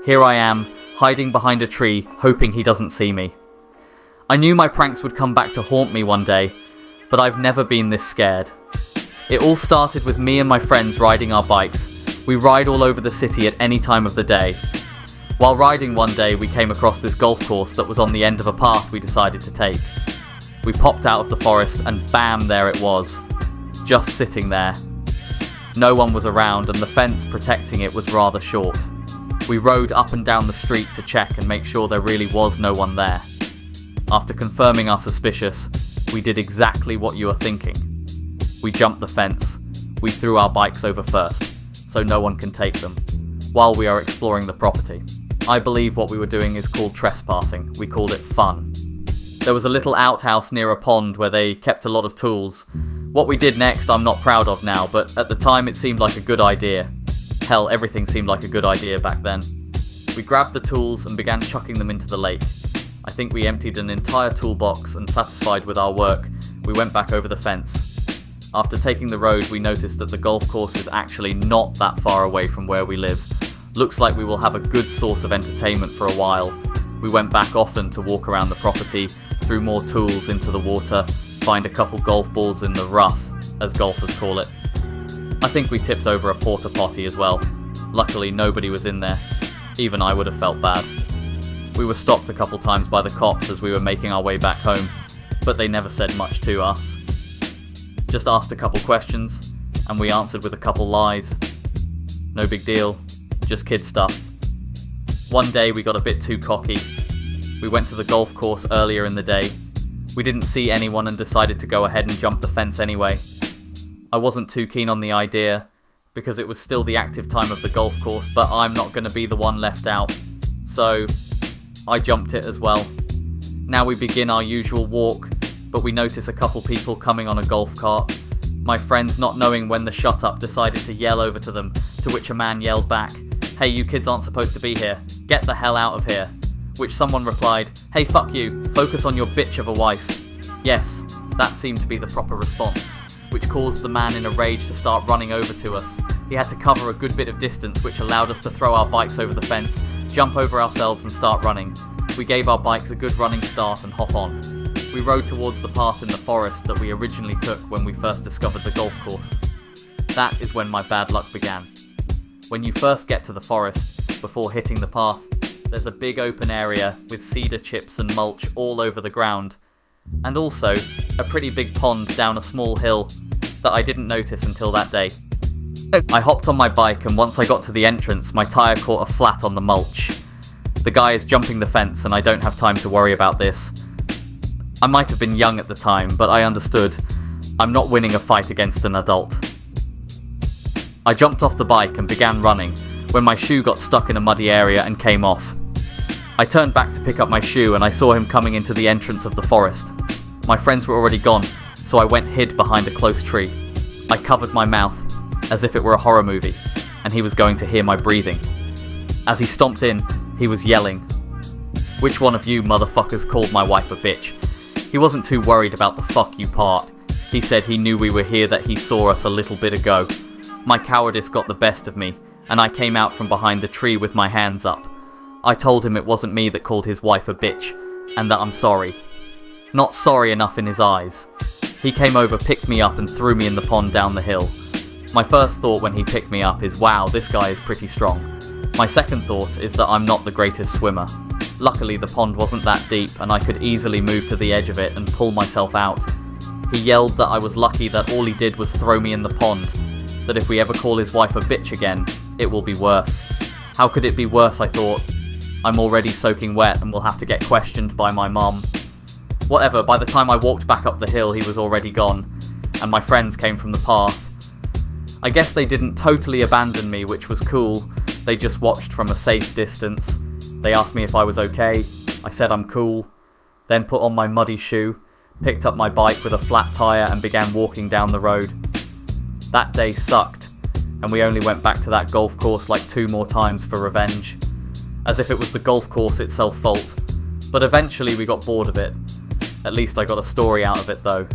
Here I am, hiding behind a tree, hoping he doesn't see me. I knew my pranks would come back to haunt me one day, but I've never been this scared. It all started with me and my friends riding our bikes. We ride all over the city at any time of the day. While riding one day, we came across this golf course that was on the end of a path we decided to take. We popped out of the forest and bam, there it was. Just sitting there. No one was around and the fence protecting it was rather short. We rode up and down the street to check and make sure there really was no one there. After confirming our suspicious, we did exactly what you are thinking. We jumped the fence. We threw our bikes over first, so no one can take them, while we are exploring the property. I believe what we were doing is called trespassing. We called it fun. There was a little outhouse near a pond where they kept a lot of tools. What we did next I'm not proud of now, but at the time it seemed like a good idea. Hell, everything seemed like a good idea back then. We grabbed the tools and began chucking them into the lake. I think we emptied an entire toolbox and satisfied with our work, we went back over the fence. After taking the road, we noticed that the golf course is actually not that far away from where we live. Looks like we will have a good source of entertainment for a while. We went back often to walk around the property, threw more tools into the water, find a couple golf balls in the rough, as golfers call it. I think we tipped over a porta potty as well. Luckily nobody was in there. Even I would have felt bad. We were stopped a couple times by the cops as we were making our way back home, but they never said much to us. Just asked a couple questions, and we answered with a couple lies. No big deal, just kid stuff. One day we got a bit too cocky. We went to the golf course earlier in the day. We didn't see anyone and decided to go ahead and jump the fence anyway. I wasn't too keen on the idea, because it was still the active time of the golf course, but I'm not going to be the one left out. So, I jumped it as well. Now we begin our usual walk, but we notice a couple people coming on a golf cart. My friends, not knowing when the shut up, decided to yell over to them, to which a man yelled back, "Hey, you kids aren't supposed to be here. Get the hell out of here." Which someone replied, "Hey, fuck you. Focus on your bitch of a wife." Yes, that seemed to be the proper response, which caused the man in a rage to start running over to us. He had to cover a good bit of distance, which allowed us to throw our bikes over the fence, jump over ourselves and start running. We gave our bikes a good running start and hop on. We rode towards the path in the forest that we originally took when we first discovered the golf course. That is when my bad luck began. When you first get to the forest, before hitting the path, there's a big open area with cedar chips and mulch all over the ground, and also a pretty big pond down a small hill that I didn't notice until that day. I hopped on my bike and once I got to the entrance, my tyre caught a flat on the mulch. The guy is jumping the fence and I don't have time to worry about this. I might have been young at the time, but I understood. I'm not winning a fight against an adult. I jumped off the bike and began running when my shoe got stuck in a muddy area and came off. I turned back to pick up my shoe and I saw him coming into the entrance of the forest. My friends were already gone, so I went hid behind a close tree. I covered my mouth, as if it were a horror movie, and he was going to hear my breathing. As he stomped in, he was yelling, "Which one of you motherfuckers called my wife a bitch?" He wasn't too worried about the "fuck you" part. He said he knew we were here, that he saw us a little bit ago. My cowardice got the best of me, and I came out from behind the tree with my hands up. I told him it wasn't me that called his wife a bitch, and that I'm sorry. Not sorry enough in his eyes. He came over, picked me up and threw me in the pond down the hill. My first thought when he picked me up is, wow, this guy is pretty strong. My second thought is that I'm not the greatest swimmer. Luckily the pond wasn't that deep and I could easily move to the edge of it and pull myself out. He yelled that I was lucky that all he did was throw me in the pond, that if we ever call his wife a bitch again, it will be worse. How could it be worse, I thought. I'm already soaking wet and will have to get questioned by my mom. Whatever, by the time I walked back up the hill he was already gone, and my friends came from the path. I guess they didn't totally abandon me, which was cool. They just watched from a safe distance. They asked me if I was okay. I said I'm cool. Then put on my muddy shoe, picked up my bike with a flat tyre and began walking down the road. That day sucked, and we only went back to that golf course like 2 more times for revenge. As if it was the golf course itself fault. But eventually we got bored of it. At least I got a story out of it though.